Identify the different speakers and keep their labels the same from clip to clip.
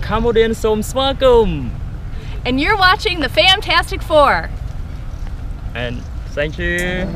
Speaker 1: Cambodian Som Swakum.
Speaker 2: And you're watching the Fantastic Four.
Speaker 1: And thank you.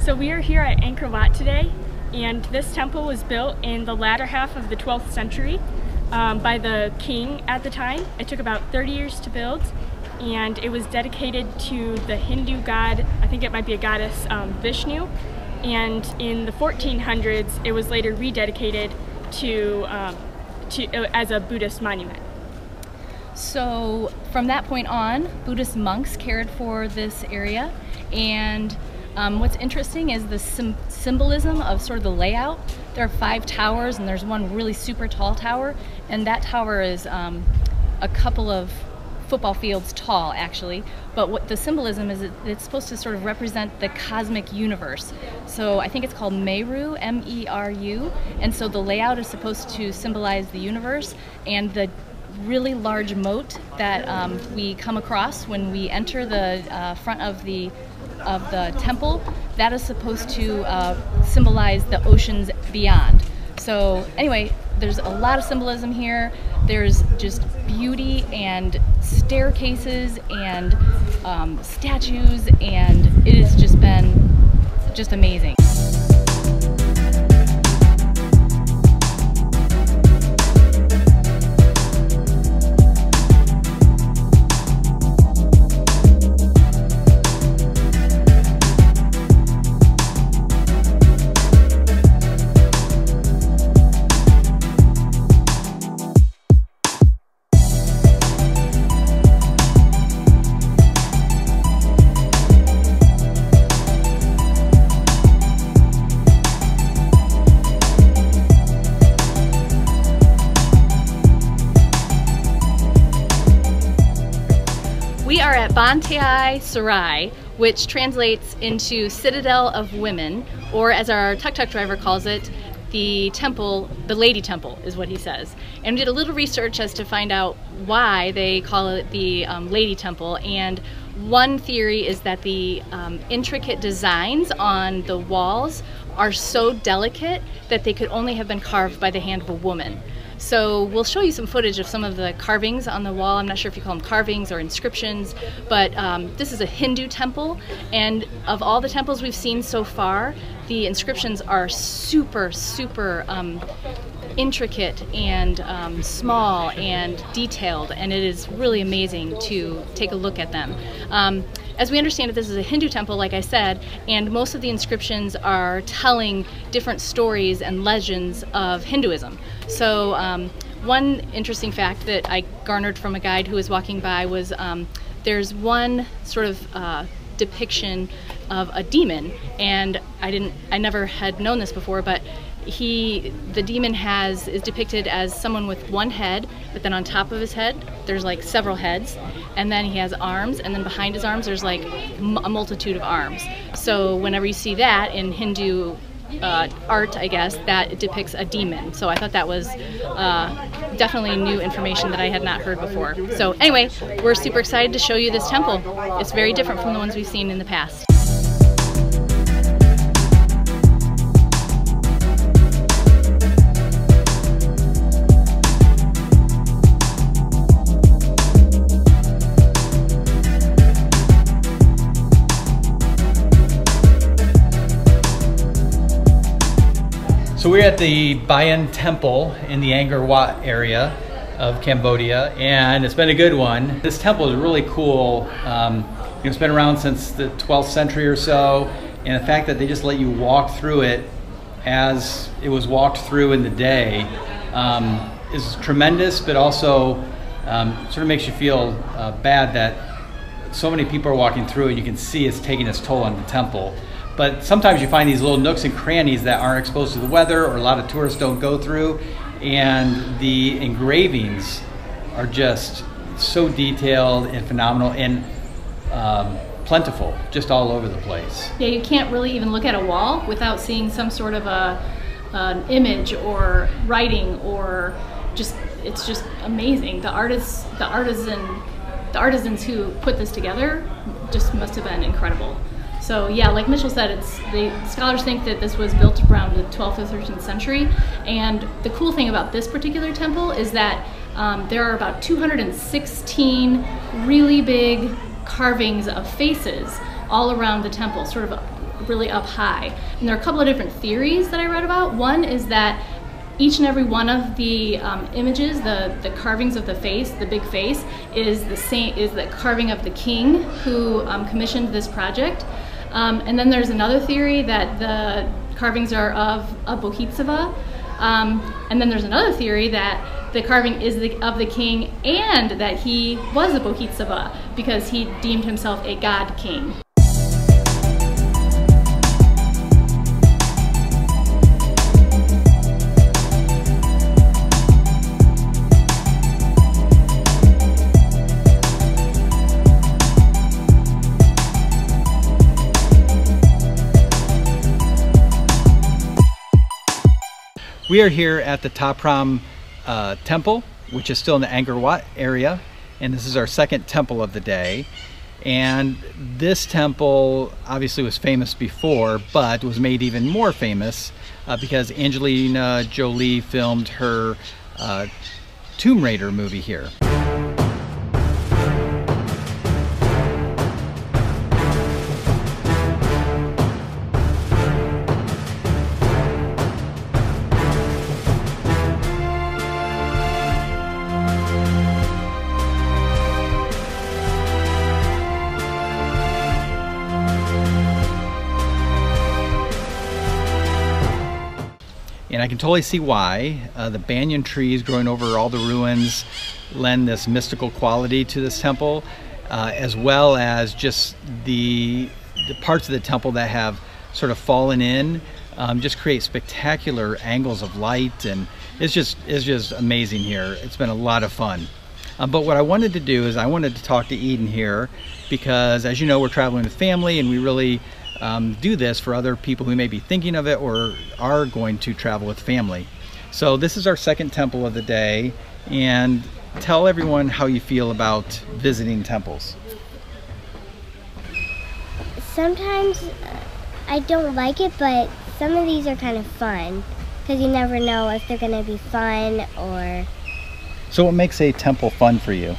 Speaker 3: So we are here at Angkor Wat today, and this temple was built in the latter half of the 12th century by the king at the time. It took about 30 years to build, and it was dedicated to the Hindu god, I think it might be a goddess, Vishnu, and in the 1400s it was later rededicated as a Buddhist monument.
Speaker 2: So from that point on, Buddhist monks cared for this area, and what's interesting is the symbolism of sort of the layout. There are 5 towers, and there's one really super tall tower, and that tower is a couple of football fields tall, actually. But what the symbolism is, it's supposed to sort of represent the cosmic universe. So I think it's called Meru, M-E-R-U, and so the layout is supposed to symbolize the universe, and the really large moat that we come across when we enter the front of the temple, that is supposed to symbolize the oceans beyond. So anyway, there's a lot of symbolism here. There's just beauty and staircases and statues, and it has just been just amazing. We are at Banteay Srei, which translates into Citadel of Women, or as our tuk-tuk driver calls it, the temple, the Lady Temple is what he says. And we did a little research as to find out why they call it the Lady Temple, and one theory is that the intricate designs on the walls are so delicate that they could only have been carved by the hand of a woman. So we'll show you some footage of some of the carvings on the wall. I'm not sure if you call them carvings or inscriptions, but this is a Hindu temple, and of all the temples we've seen so far, the inscriptions are super, super intricate and small and detailed, and it is really amazing to take a look at them. As we understand it, this is a Hindu temple, like I said, and most of the inscriptions are telling different stories and legends of Hinduism. So one interesting fact that I garnered from a guide who was walking by was there's one sort of depiction of a demon, and I never had known this before, but the demon is depicted as someone with one head, but then on top of his head there's like several heads, and then he has arms, and then behind his arms there's like a multitude of arms. So whenever you see that in Hindu art, I guess, that depicts a demon. So I thought that was definitely new information that I had not heard before. So anyway, we're super excited to show you this temple. It's very different from the ones we've seen in the past.
Speaker 4: So we're at the Bayon Temple in the Angkor Wat area of Cambodia, and it's been a good one. This temple is really cool. It's been around since the 12th century or so, and the fact that they just let you walk through it as it was walked through in the day is tremendous, but also sort of makes you feel bad that so many people are walking through and you can see it's taking its toll on the temple. But sometimes you find these little nooks and crannies that aren't exposed to the weather, or a lot of tourists don't go through, and the engravings are just so detailed and phenomenal and plentiful, just all over the place.
Speaker 2: Yeah, you can't really even look at a wall without seeing some sort of an image or writing, or just, it's just amazing. The artisans who put this together just must have been incredible. So yeah, like Mitchell said, the scholars think that this was built around the 12th or 13th century. And the cool thing about this particular temple is that there are about 216 really big carvings of faces all around the temple, sort of really up high. And there are a couple of different theories that I read about. One is that each and every one of the images, the carvings of the face, the big face, is the carving of the king who commissioned this project. And then there's another theory that the carvings are of a Bodhisattva. And then there's another theory that the carving is of the king and that he was a Bodhisattva because he deemed himself a god king.
Speaker 4: We are here at the Prohm Temple, which is still in the Angkor Wat area, and this is our second temple of the day. And this temple obviously was famous before, but was made even more famous because Angelina Jolie filmed her Tomb Raider movie here. And I can totally see why. The banyan trees growing over all the ruins lend this mystical quality to this temple, as well as just the parts of the temple that have sort of fallen in, just create spectacular angles of light, and it's just amazing here. It's been a lot of fun. But what I wanted to do is I wanted to talk to Eden here because, as you know, we're traveling with family, and we really do this for other people who may be thinking of it or are going to travel with family. So this is our second temple of the day, and tell everyone how you feel about visiting temples.
Speaker 5: Sometimes I don't like it, but some of these are kind of fun because you never know if they're going to be fun or...
Speaker 4: So what makes a temple fun for you?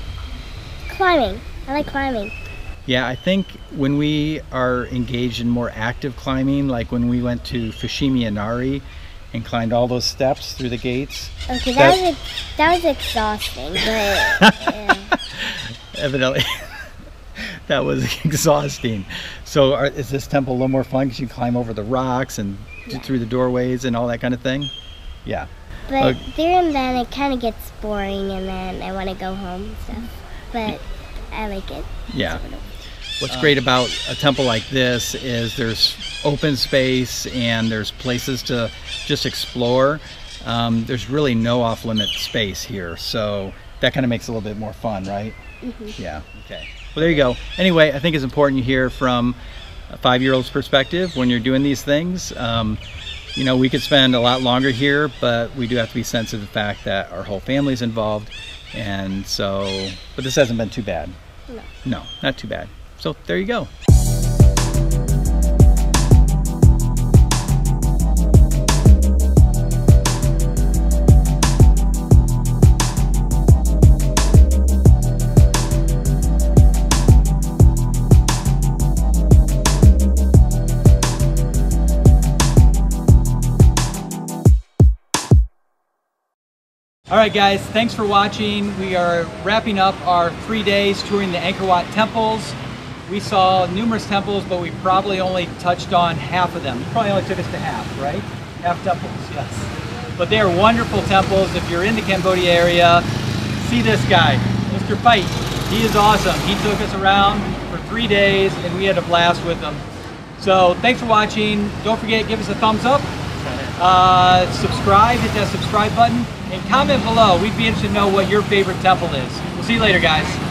Speaker 5: Climbing. I like climbing.
Speaker 4: Yeah, I think when we are engaged in more active climbing, like when we went to Fushimi Inari and climbed all those steps through the gates.
Speaker 5: Okay, that was exhausting, but yeah.
Speaker 4: Evidently that was exhausting. So is this temple a little more fun because you climb over the rocks and through the doorways and all that kind of thing? Yeah.
Speaker 5: But there and then it kind of gets boring, and then I want to go home and stuff. But I like it.
Speaker 4: Yeah. What's great about a temple like this is there's open space and there's places to just explore. There's really no off-limit space here, so that kind of makes it a little bit more fun, right? Mm-hmm. Yeah, okay. Well, there you go. Anyway, I think it's important you hear from a 5-year-old's perspective when you're doing these things. You know, we could spend a lot longer here, but we do have to be sensitive to the fact that our whole family's involved, and so, but this hasn't been too bad. No. No, not too bad. So there you go. All right, guys, thanks for watching. We are wrapping up our 3 days touring the Angkor Wat temples. We saw numerous temples, but we probably only touched on half of them. It probably only took us to half, right? Half temples, yes. But they are wonderful temples. If you're in the Cambodia area, see this guy, Mr. Pite. He is awesome. He took us around for 3 days, and we had a blast with him. So thanks for watching. Don't forget, give us a thumbs up. Subscribe, hit that subscribe button. and comment below. We'd be interested to know what your favorite temple is. We'll see you later, guys.